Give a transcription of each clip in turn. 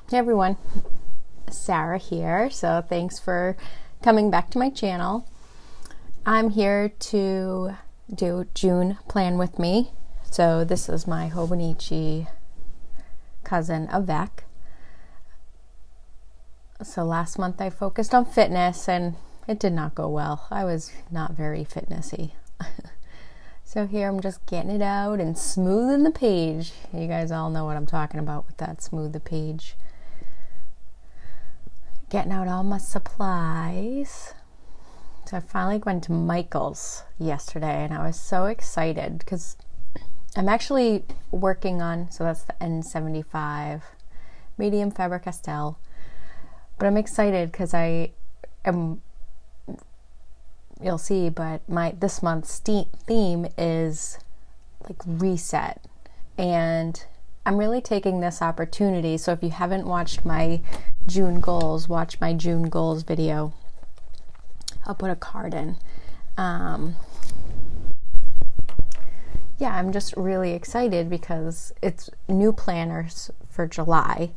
Hey everyone, Sarah here. So thanks for coming back to my channel. I'm here to do June plan with me. So this is my Hobonichi cousin Avec. So last month I focused on fitness and it did not go well. I was not very fitnessy. So here I'm just getting it out and smoothing the page. You guys all know what I'm talking about with that smooth the page. Getting out all my supplies. So I finally went to Michael's yesterday and I was so excited because I'm actually working on, so that's the N75 medium Faber-Castell, but I'm excited because I am, you'll see, but this month's theme is like reset, and I'm really taking this opportunity. So if you haven't watched my June goals, watch my June goals video. I'll put a card in. Yeah, I'm just really excited because it's new planners for July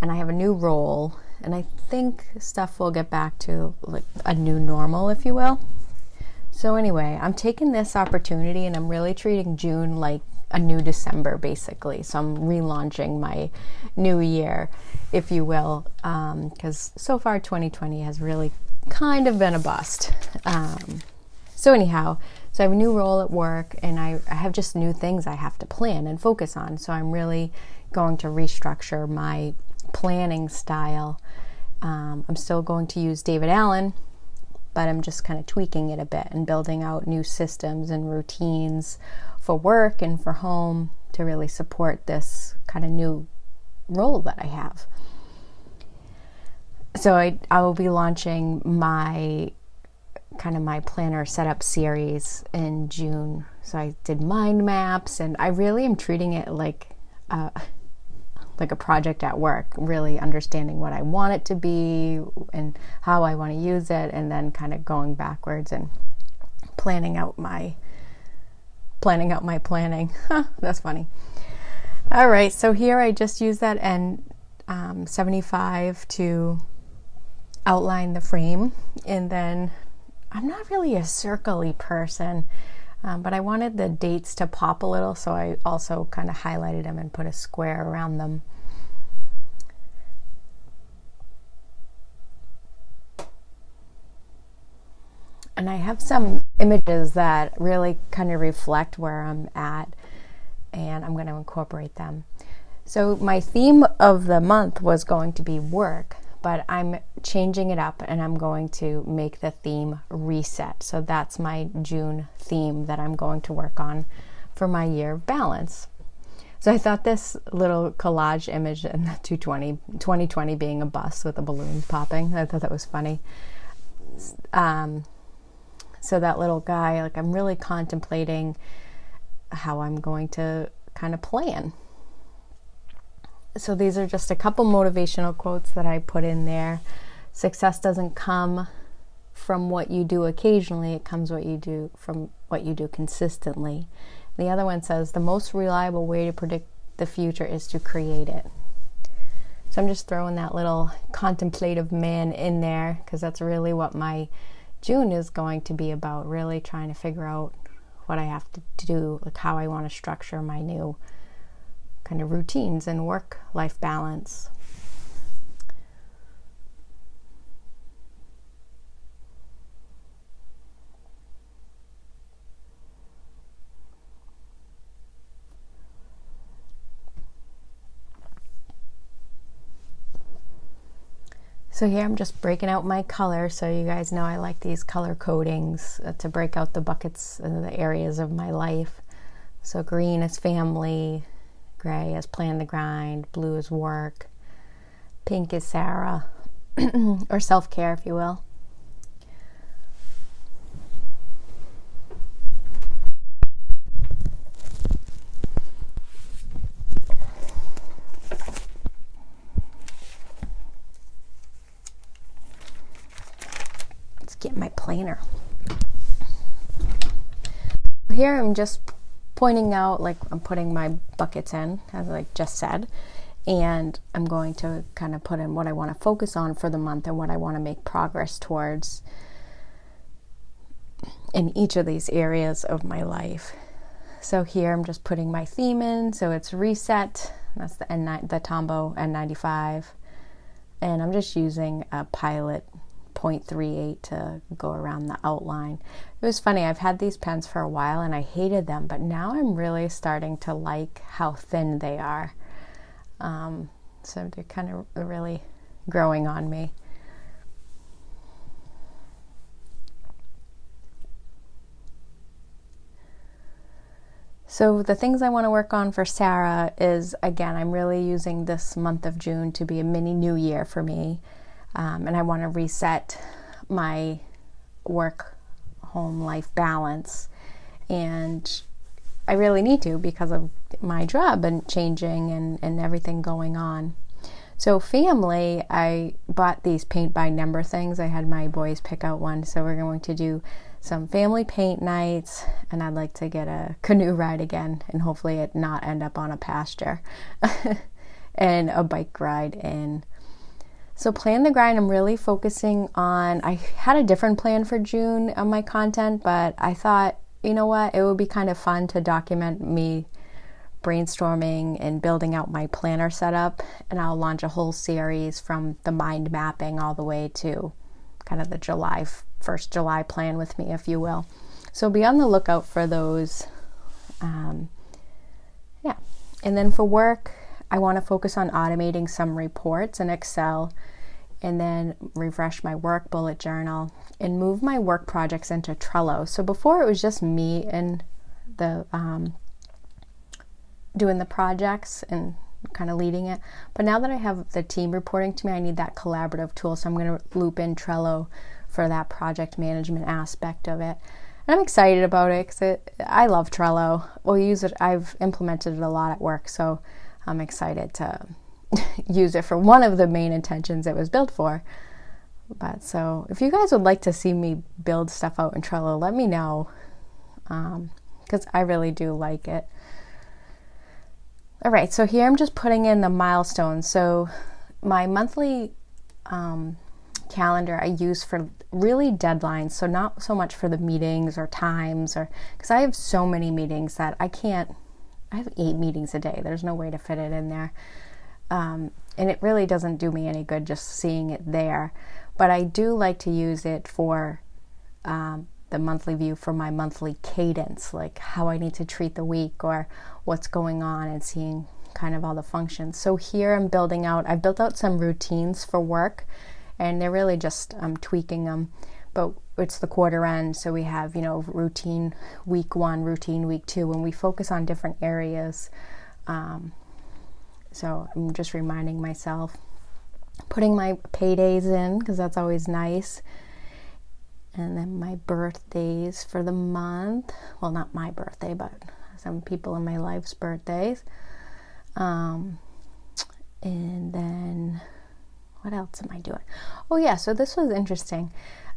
and I have a new role, and I think stuff will get back to like a new normal, if you will. So anyway, I'm taking this opportunity and I'm really treating June like a new December, basically. So I'm relaunching my new year, if you will, because so far 2020 has really kind of been a bust. So anyhow, so I have a new role at work and I have just new things I have to plan and focus on. So I'm really going to restructure my planning style. I'm still going to use David Allen, but I'm just kind of tweaking it a bit and building out new systems and routines for work and for home to really support this kind of new role that I have. So I will be launching my planner setup series in June. So I did mind maps and I really am treating it like a project at work, really understanding what I want it to be and how I want to use it, and then kind of going backwards and planning out my planning. That's funny. All right, so here I just use that N75 to outline the frame, and then I'm not really a circle-y person, but I wanted the dates to pop a little, so I also kind of highlighted them and put a square around them. And I have some images that really kind of reflect where I'm at, and I'm going to incorporate them. So my theme of the month was going to be work, but I'm changing it up and I'm going to make the theme reset. So that's my June theme that I'm going to work on for my year of balance. So I thought this little collage image in the 2020 being a bus with the balloons popping, I thought that was funny. So that little guy, like, I'm really contemplating how I'm going to kind of plan. So these are just a couple motivational quotes that I put in there. Success doesn't come from what you do occasionally, it comes from what you do consistently. The other one says, the most reliable way to predict the future is to create it. So I'm just throwing that little contemplative man in there because that's really what my June is going to be about, really trying to figure out what I have to do, like how I want to structure my new kind of routines and work-life balance. So here I'm just breaking out my color. So you guys know I like these color codings to break out the buckets and the areas of my life. So green is family, gray is plan the grind, blue is work, pink is Sarah, or self-care, if you will. Get my planner. Here I'm just pointing out, like, I'm putting my buckets in, as I just said, and I'm going to kind of put in what I want to focus on for the month and what I want to make progress towards in each of these areas of my life. So here I'm just putting my theme in. So it's Reset. That's the Tombow N95. And I'm just using a Pilot 0.38 to go around the outline. It was funny, I've had these pens for a while and I hated them, but now I'm really starting to like how thin they are. So they're kind of really growing on me. So the things I want to work on for Sarah is, again, I'm really using this month of June to be a mini new year for me. And I want to reset my work-home life balance. And I really need to because of my job and changing and everything going on. So family, I bought these paint by number things. I had my boys pick out one. So we're going to do some family paint nights, and I'd like to get a canoe ride again and hopefully it not end up on a pasture and a bike ride in. So Plan the Grind, I'm really focusing on, I had a different plan for June on my content, but I thought, you know what, it would be kind of fun to document me brainstorming and building out my planner setup, and I'll launch a whole series from the mind mapping all the way to kind of the first July plan with me, if you will. So be on the lookout for those. And then for work, I want to focus on automating some reports in Excel, and then refresh my work bullet journal and move my work projects into Trello. So before it was just me and the doing the projects and kind of leading it. But now that I have the team reporting to me, I need that collaborative tool. So I'm going to loop in Trello for that project management aspect of it. And I'm excited about it because I love Trello. We'll use it. I've implemented it a lot at work, so I'm excited to use it for one of the main intentions it was built for. But so if you guys would like to see me build stuff out in Trello, let me know, because I really do like it. All right, so here I'm just putting in the milestones. So my monthly calendar I use for really deadlines, so not so much for the meetings or times, or because I have so many meetings that I have 8 meetings a day. There's no way to fit it in there. And it really doesn't do me any good just seeing it there. But I do like to use it for the monthly view for my monthly cadence, like how I need to treat the week or what's going on, and seeing kind of all the functions. So here I've built out some routines for work, and they're really just, I'm tweaking them, but it's the quarter end. So we have, routine week 1, routine week 2, and we focus on different areas. So I'm just reminding myself, putting my paydays in, because that's always nice. And then my birthdays for the month. Well, not my birthday, but some people in my life's birthdays. And then what else am I doing? Oh yeah, so this was interesting.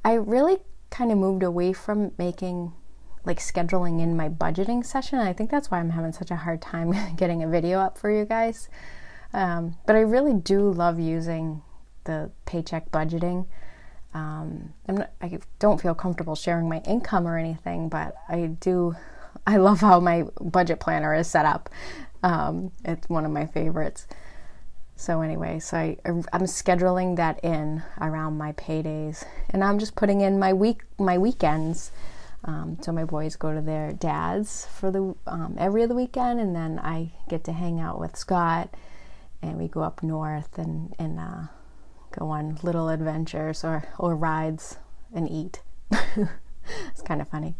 I really kind of moved away from scheduling in my budgeting session. I think that's why I'm having such a hard time getting a video up for you guys. But I really do love using the paycheck budgeting. I don't feel comfortable sharing my income or anything, but I love how my budget planner is set up. It's one of my favorites. So anyway, I'm scheduling that in around my paydays, and I'm just putting in my weekends. So my boys go to their dad's for the every other weekend, and then I get to hang out with Scott, and we go up north and go on little adventures or rides and eat. It's kind of funny.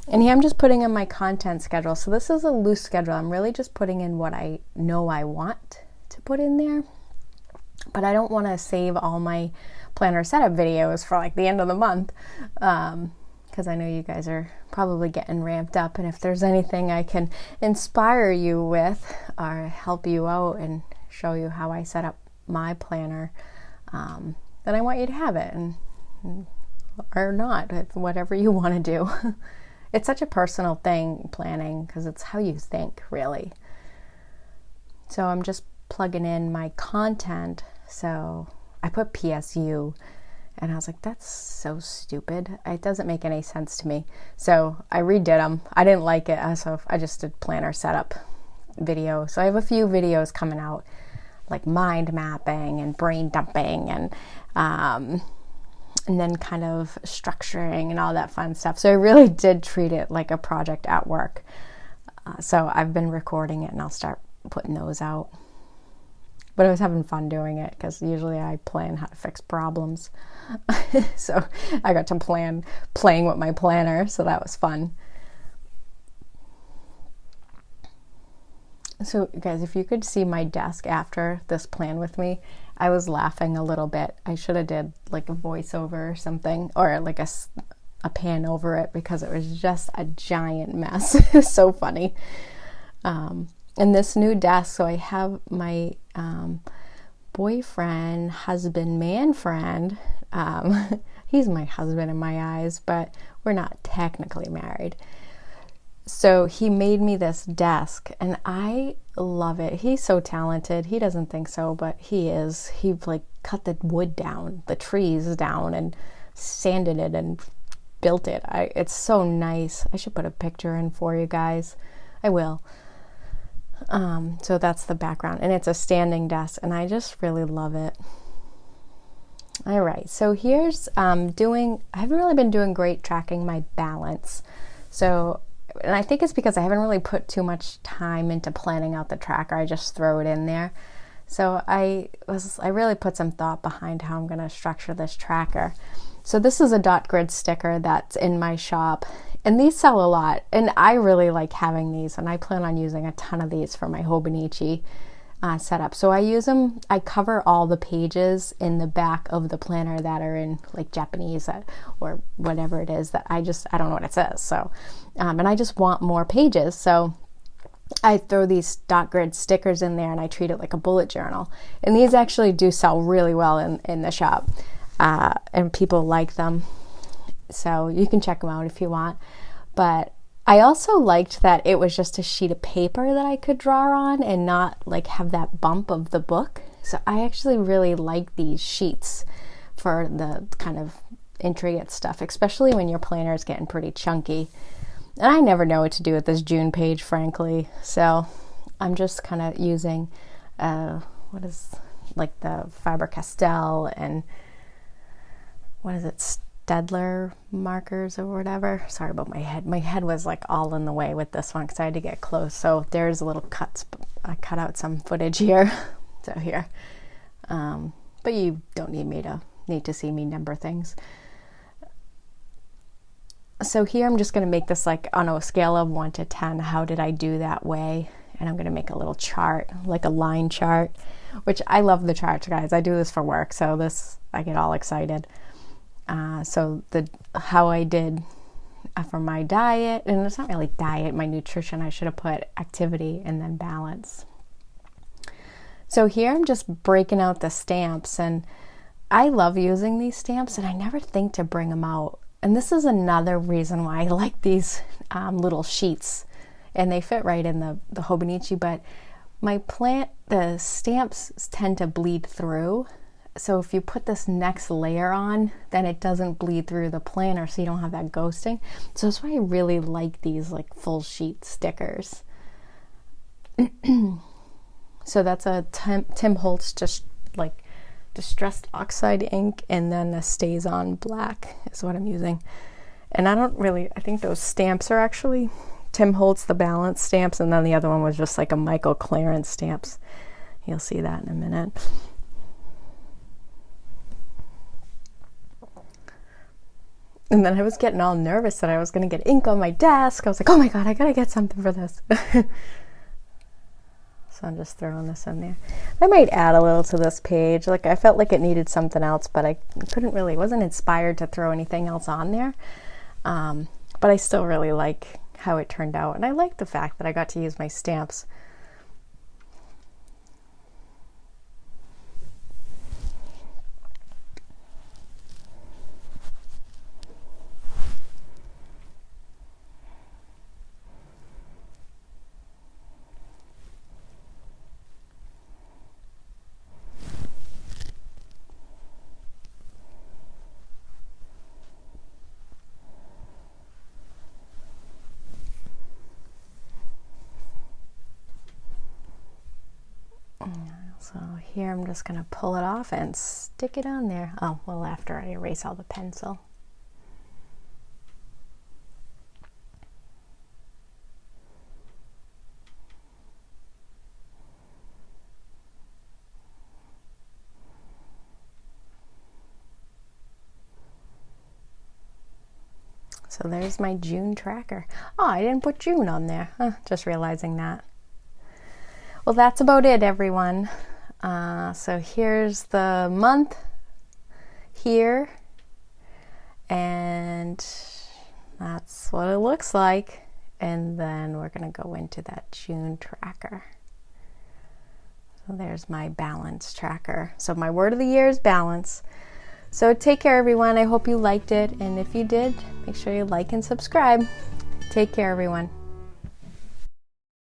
And here I'm just putting in my content schedule. So this is a loose schedule. I'm really just putting in what I know I want to put in there. But I don't want to save all my planner setup videos for the end of the month. Because I know you guys are probably getting ramped up. And if there's anything I can inspire you with or help you out and show you how I set up my planner, then I want you to have it, or not, whatever you want to do. It's such a personal thing, planning, because it's how you think, really. So I'm just plugging in my content. So I put PSU, and I was like, that's so stupid. It doesn't make any sense to me. So I redid them. I didn't like it, so I just did planner setup video. So I have a few videos coming out, like mind mapping and brain dumping and then kind of structuring and all that fun stuff. So I really did treat it like a project at work. So I've been recording it, and I'll start putting those out. But I was having fun doing it, because usually I plan how to fix problems. So I got to plan playing with my planner, so that was fun. So guys, if you could see my desk after this plan with me, I was laughing a little bit. I should have did like a voiceover or something, or like a pan over it, because it was just a giant mess. It was so funny. And this new desk, so I have my boyfriend, husband, man friend. He's my husband in my eyes, but we're not technically married. So he made me this desk, and I love it. He's so talented. He doesn't think so, but he is. He like cut the wood down, the trees down, and sanded it and built it. It's so nice. I should put a picture in for you guys. I will. So that's the background, and it's a standing desk, and I just really love it. All right, so here's I haven't really been doing great tracking my balance. So, and I think it's because I haven't really put too much time into planning out the tracker. I just throw it in there. So I really put some thought behind how I'm going to structure this tracker. So this is a dot grid sticker that's in my shop, and these sell a lot, and I really like having these, and I plan on using a ton of these for my Hobonichi setup. So I use them, I cover all the pages in the back of the planner that are in like Japanese or whatever it is that I don't know what it says. So, and I just want more pages. So I throw these dot grid stickers in there, and I treat it like a bullet journal. And these actually do sell really well in the shop. And people like them, so you can check them out if you want. But I also liked that it was just a sheet of paper that I could draw on and not like have that bump of the book. So I actually really like these sheets for the kind of intricate stuff, especially when your planner is getting pretty chunky. And I never know what to do with this June page, frankly. So I'm just kind of using what is like the Faber-Castell and what is it, Stedler markers or whatever. Sorry about my head. My head was like all in the way with this one because I had to get close. So there's a little cuts. I cut out some footage here. So here. But you don't need to see me number things. So here I'm just going to make this like on a scale of 1 to 10. How did I do that way? And I'm going to make a little chart, like a line chart, which I love the charts, guys. I do this for work. So I get all excited. So how I did for my diet, and it's not really diet, my nutrition, I should have put activity and then balance. So here I'm just breaking out the stamps, and I love using these stamps, and I never think to bring them out. And this is another reason why I like these little sheets, and they fit right in the Hobonichi, but the stamps tend to bleed through. So if you put this next layer on, then it doesn't bleed through the planner, so you don't have that ghosting. So that's why I really like these like full sheet stickers. So that's a Tim Holtz just like distressed oxide ink, and then the Stays On black is what I'm using. And I think those stamps are actually Tim Holtz, the balance stamps, and then the other one was just like a Michael Clarence stamps. You'll see that in a minute. And then I was getting all nervous that I was going to get ink on my desk. I was like, oh my God, I got to get something for this. So I'm just throwing this in there. I might add a little to this page. Like I felt like it needed something else, but I wasn't inspired to throw anything else on there. But I still really like how it turned out. And I like the fact that I got to use my stamps. So here I'm just going to pull it off and stick it on there. Oh, well, after I erase all the pencil. So there's my June tracker. Oh, I didn't put June on there. Just realizing that. Well, that's about it, everyone. So here's the month here, and that's what it looks like. And then we're going to go into that June tracker. So there's my balance tracker. So my word of the year is balance. So take care, everyone. I hope you liked it. And if you did, make sure you like and subscribe. Take care, everyone.